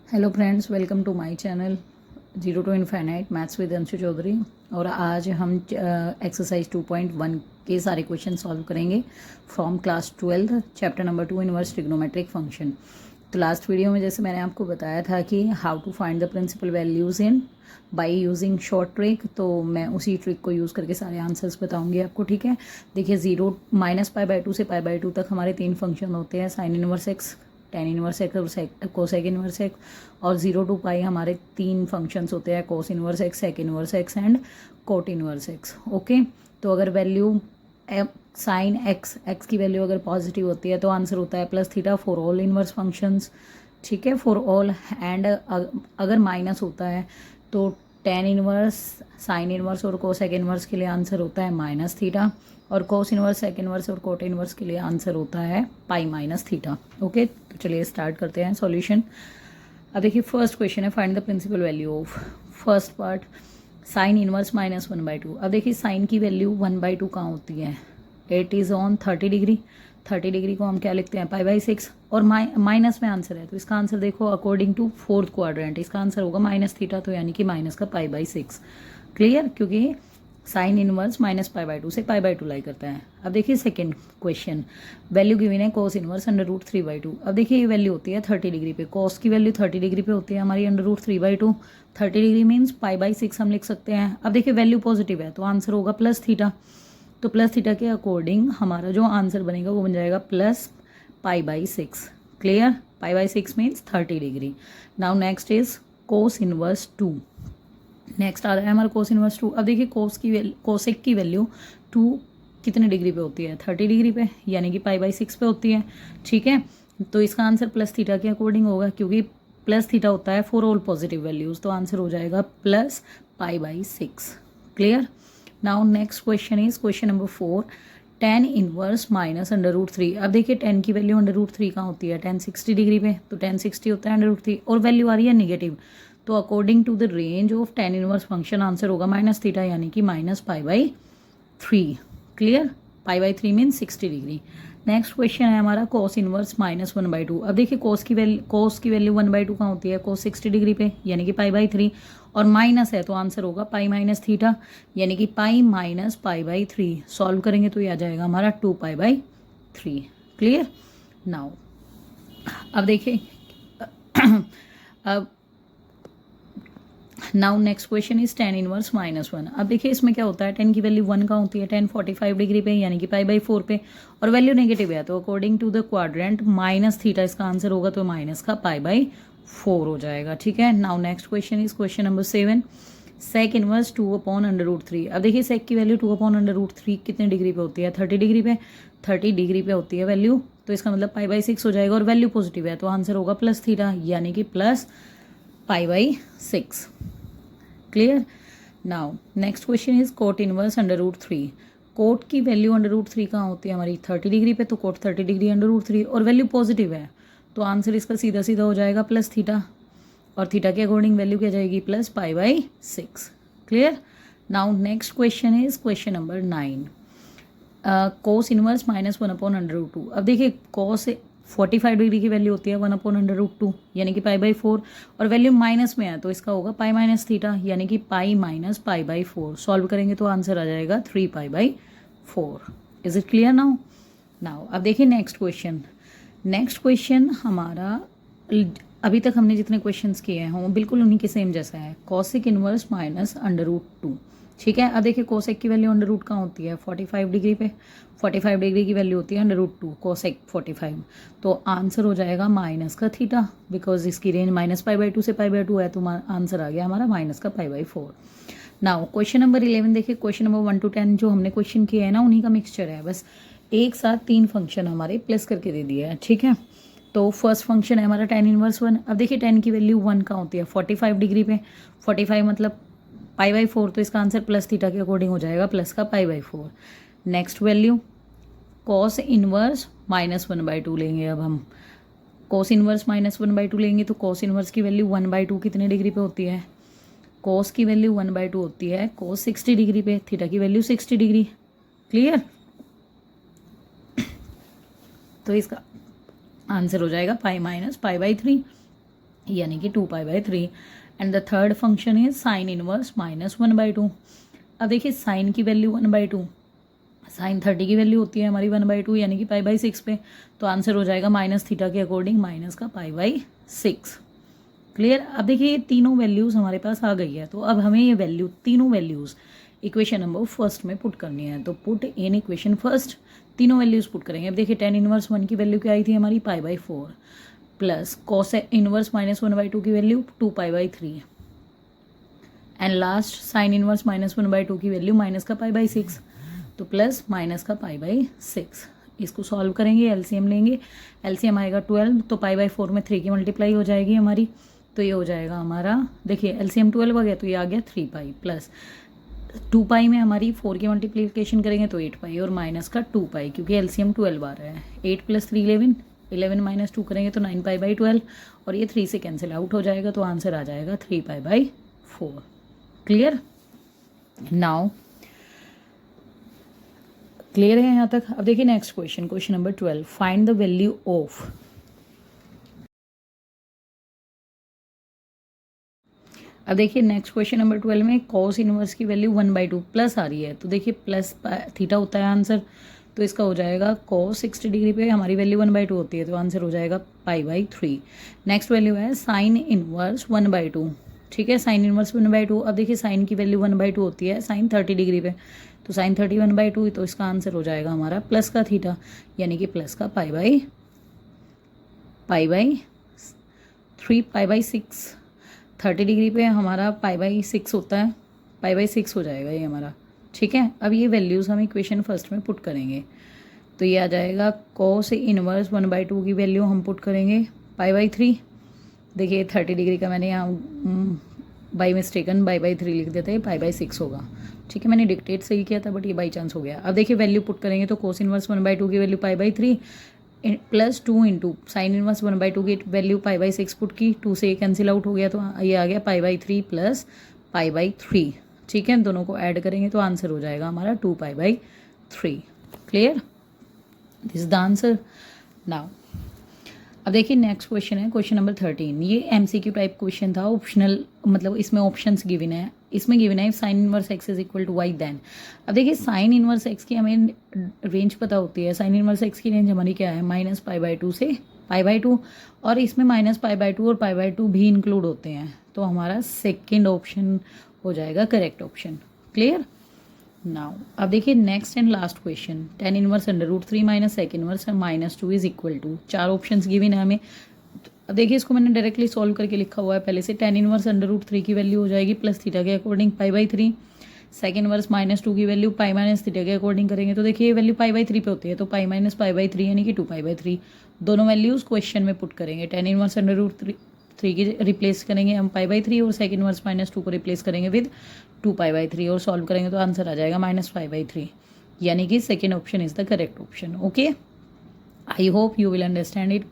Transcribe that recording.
Hello friends, welcome to my channel zero to infinite maths with Anshu Chaudhary. और आज हम exercise 2.1 के सारे क्वेश्चन सॉल्व करेंगे from class 12 chapter number 2 inverse trigonometric function. तो लास्ट वीडियो में जैसे मैंने आपको बताया था कि how to find the principal values in by using short trick, तो मैं उसी ट्रिक को यूज़ करके सारे आंसर्स बताऊंगी आपको। ठीक है, देखिए -π/2 से π/2 तक हमारे तीन फंक्शन होते हैं, sine inverse x, tan inverse x और कोसेक इनवर्स एक्स। और 0 to π हमारे तीन फंक्शंस होते हैं, cos inverse x, sec inverse x and cot inverse x. Okay, तो अगर वैल्यू साइन एक्स की वैल्यू अगर पॉजिटिव होती है तो आंसर होता है +θ फॉर ऑल इनवर्स फंक्शंस। ठीक है, फॉर ऑल। एंड अगर माइनस होता है तो टेन इनवर्स, साइन इनवर्स और कोसेक इनवर्स के लिए आंसर होता है -θ, और कोस इनवर्स, सेक इनवर्स और कोट इनवर्स के लिए आंसर होता है π-θ। ओके, तो चलिए स्टार्ट करते हैं सॉल्यूशन। अब देखिए फर्स्ट क्वेश्चन है, find the principal value of first part sine inverse -1/2। अब देखिए साइन की वैल्यू 1/2 कहाँ होती है, it is on 30 degree. 30 degree को हम क्या लिखते हैं, π/6, और माइनस में आंसर है तो इसका आंसर देखो अकॉर्डिंग टू फोर्थ क्वाड्रेंट इसका आंसर होगा -θ, तो यानी कि माइनस का π/6। क्लियर, क्योंकि साइन इनवर्स -π/2 से π/2 लाई करता है। अब देखिए सेकंड क्वेश्चन, वैल्यू गिवन है कोस इनवर्स √3/2। अब देखिए ये वैल्यू होती है 30 डिग्री पे, कोस की वैल्यू 30 डिग्री पे होती है हमारी √3/2। 30 डिग्री मीन्स π/6 हम लिख सकते हैं। अब देखिए वैल्यू पॉजिटिव है तो आंसर होगा +θ, तो +θ के अकॉर्डिंग हमारा जो आंसर बनेगा वो बन जाएगा +π/6। Clear, π/6 means 30 degree. Now next is cos inverse 2। नेक्स्ट आ रहा है हमारा कोस इनवर्स 2। अब देखिए कोसेक की वैल्यू 2 कितने डिग्री पे होती है, 30 डिग्री पे, यानी कि π/6 पे होती है। ठीक है, तो इसका आंसर +θ के अकॉर्डिंग होगा, क्योंकि +θ होता है फॉर ऑल पॉजिटिव वैल्यूज, तो आंसर हो जाएगा +π/6। Clear. Now next question is question number 4, tan inverse -√3। अब देखिए tan की वैल्यू √3 कहाँ होती है, tan 60 डिग्री पे, तो tan 60 होता है √3 और वैल्यू आ रही है नेगेटिव, तो according to the range of tan inverse function answer होगा -θ, यानी कि -π/3। Clear, π/3 mean 60 degree. Next question है हमारा कोस इनवर्स -1/2। अब देखिए कोस की वैल्यू 1/2 कहाँ होती है, कोस 60 डिग्री पे, यानी कि π/3, और माइनस है तो आंसर होगा π-θ, यानी कि π-π/3। सॉल्व करेंगे तो ये आ जाएगा हमारा 2π/3। क्लियर। नाउ अब देखिए अब now next question is tan inverse -1। अब देखिए इसमें क्या होता है, tan की वैल्यू 1 कहाँ होती है, tan 45 डिग्री पे, यानी कि π/4 पे, और वैल्यू नेगेटिव है तो अकॉर्डिंग टू द क्वाड्रेंट -θ इसका आंसर होगा, तो माइनस का π/4 हो जाएगा। ठीक है, now next question is question number 7, sec inverse 2/√3। अब देखिए सेक की वैल्यू 2/√3 कितने डिग्री पे होती है, 30 डिग्री पे, 30 डिग्री पे होती है वैल्यू, तो इसका मतलब π/6 हो जाएगा, और वैल्यू पॉजिटिव है तो आंसर होगा +θ, यानी कि +π/6। Clear. Now next question is cot inverse √3। Cot की वैल्यू √3 कहाँ होती है हमारी, 30 डिग्री पे, तो कोट 30 डिग्री √3 और वैल्यू पॉजिटिव है तो आंसर इसका सीधा सीधा हो जाएगा +θ, और थीटा के अकॉर्डिंग वैल्यू क्या जाएगी, +π/6। Clear. Now next question is question number 9, cos inverse -1/√2। अब देखिए कोस 45 डिग्री की वैल्यू होती है 1/√2, यानी कि π/4, और वैल्यू माइनस में है तो इसका होगा π-θ, यानी कि π-π/4। सॉल्व करेंगे तो आंसर आ जाएगा 3π/4। Is it clear now. Now अब देखिए नेक्स्ट क्वेश्चन। नेक्स्ट क्वेश्चन हमारा अभी तक हमने जितने क्वेश्चंस किए हैं वो बिल्कुल उन्हीं के सेम जैसा है, कोसेक इनवर्स -√2। ठीक है, अब देखिए कोसेक की वैल्यू √, कहाँ होती है, 45 डिग्री पे, 45 डिग्री की वैल्यू होती है √2, कोसेक 45, तो आंसर हो जाएगा माइनस का थीटा, बिकॉज इसकी रेंज -π/2 से π/2 है, तो आंसर आ गया हमारा माइनस का π/4। नाउ क्वेश्चन नंबर 11 देखिए, क्वेश्चन नंबर 1 to 10 जो हमने क्वेश्चन किए हैं ना उन्हीं का मिक्सचर है, बस एक साथ तीन फंक्शन हमारे प्लस करके दे दिए हैं। ठीक है, तो फर्स्ट फंक्शन है हमारा tan इनवर्स 1। अब देखिए tan की वैल्यू 1 कहाँ होती है, 45 डिग्री पे, 45 मतलब π/4, तो इसका आंसर +θ के अकॉर्डिंग हो जाएगा प्लस का π/4। नेक्स्ट वैल्यू कॉस इनवर्स -1/2 लेंगे। अब हम कॉस इनवर्स -1/2 लेंगे तो कॉस इनवर्स की वैल्यू 1/2 कितने डिग्री पे होती है, कॉस की वैल्यू 1/2 होती है कॉस 60 डिग्री पे, थीटा की वैल्यू 60 डिग्री। क्लियर, तो इसका आंसर हो जाएगा π-π/3। यानी कि 2π/3। And the third function is sine inverse -1/2। अब देखिए साइन की वैल्यू 1/2, साइन 30 की वैल्यू होती है हमारी 1/2 यानी कि π/6 पे, तो आंसर हो जाएगा माइनस थीटा के अकॉर्डिंग माइनस का π/6। क्लियर। अब देखिए ये तीनों वैल्यूज़ हमारे पास आ गई है, तो अब हमें ये वैल्यू तीनों वैल्यूज़ इक्वेशन नंबर फर्स्ट में पुट करनी है। तो पुट इन इक्वेशन फर्स्ट, तीनों वैल्यूज़ पुट करेंगे। अब देखिए tan इनवर्स 1 की वैल्यू क्या आई थी हमारी π/4 प्लस कॉस इनवर्स -1/2 की value 2π/3 and last sine inverse -1/2 की वैल्यू माइनस का π/6, तो प्लस माइनस का π/6। इसको सॉल्व करेंगे, एलसीएम लेंगे, एलसीएम आएगा 12, तो π/4 में 3 की मल्टीप्लाई हो जाएगी हमारी, तो ये हो जाएगा हमारा, देखिए एलसीएम 12 आ गया तो ये आ गया 3π प्लस 2π में हमारी 4 की मल्टीप्लिकेशन करेंगे तो 8π और माइनस का 2π, क्योंकि एलसीएम 12 आ रहा है। 8 + 3 11, 11 - 2 करेंगे तो 9π/12 और ये 3 से कैंसिल आउट हो जाएगा, तो आंसर आ जाएगा 3π/4। क्लियर। नाउ क्लियर है यहाँ तक। अब देखिए next question, question number 12, find the value of. अब देखिए नेक्स्ट क्वेश्चन नंबर 12 में कॉस इनवर्स की वैल्यू 1/2 प्लस आ रही है, तो देखिए प्लस थीटा होता है आंसर, तो इसका हो जाएगा कॉस 60 डिग्री पे हमारी वैल्यू 1/2 होती है, तो आंसर हो जाएगा π/3। नेक्स्ट वैल्यू है साइन इनवर्स 1/2, ठीक है, साइन इनवर्स 1/2। अब देखिए साइन की वैल्यू 1/2 होती है साइन 30 डिग्री पे, तो साइन 30 1/2, तो इसका आंसर हो जाएगा हमारा प्लस का थीटा, यानी कि प्लस का π/3 π/6। 30 डिग्री पे हमारा π/6 होता है, π/6 हो जाएगा ये हमारा, ठीक है। अब ये वैल्यूज़ हम इक्वेशन फर्स्ट में पुट करेंगे, तो ये आ जाएगा कॉस इनवर्स 1/2 की वैल्यू हम पुट करेंगे π/3। देखिए 30 डिग्री का मैंने यहाँ बाई मिस्टेकन π/3 लिख देते हैं, π/6 होगा, ठीक है। मैंने डिक्टेट सही किया था बट ये बाई चांस हो गया। अब देखिए वैल्यू पुट करेंगे, तो कोस इनवर्स 1/2 की value π/3 plus 2 into sine inverse 1/2 की वैल्यू π/6 पुट की, 2 से कैंसिल आउट हो गया, तो ये आ गया π/3 प्लस π/3, ठीक है। दोनों को ऐड करेंगे तो आंसर हो जाएगा हमारा 2π/3। Clear, this is the answer. Now अब देखिए नेक्स्ट क्वेश्चन है क्वेश्चन नंबर 13। ये एमसीक्यू टाइप क्वेश्चन था, ऑप्शनल, मतलब इसमें ऑप्शंस गिवन है। इसमें गिवन है sine inverse x is equal to y then. अब देखिए साइन इनवर्स एक्स की हमें रेंज पता होती है। साइन इनवर्स एक्स की रेंज हमारी क्या है, -π/2 से π/2, और इसमें -π/2 और π/2 भी इंक्लूड होते हैं, तो हमारा सेकेंड ऑप्शन हो जाएगा करेक्ट ऑप्शन। क्लियर। नाउ अब देखिए next and last question, tan inverse √3 minus sec inverse -2 is equal to, 4 options given है हमें। अब देखिए इसको मैंने डायरेक्टली सॉल्व करके लिखा हुआ है पहले से। tan इनवर्स √3 की वैल्यू हो जाएगी प्लस थीटा के अकॉर्डिंग π/3, सेक इनवर्स -2 की वैल्यू π माइनस थीटा के अकॉर्डिंग करेंगे, तो देखिए ये वैल्यू π/3 पे होती है, तो π माइनस π/3 यानी कि 2π/3। दोनों वैल्यूज़ क्वेश्चन में पुट करेंगे। tan इनवर्स √3 की रिप्लेस करेंगे हम π/3 और सेक इनवर्स -2 को रिप्लेस करेंगे विद 2π/3 और सॉल्व करेंगे तो आंसर आ जाएगा -5/3, यानी कि second option is the correct option. Okay, I hope you will understand it.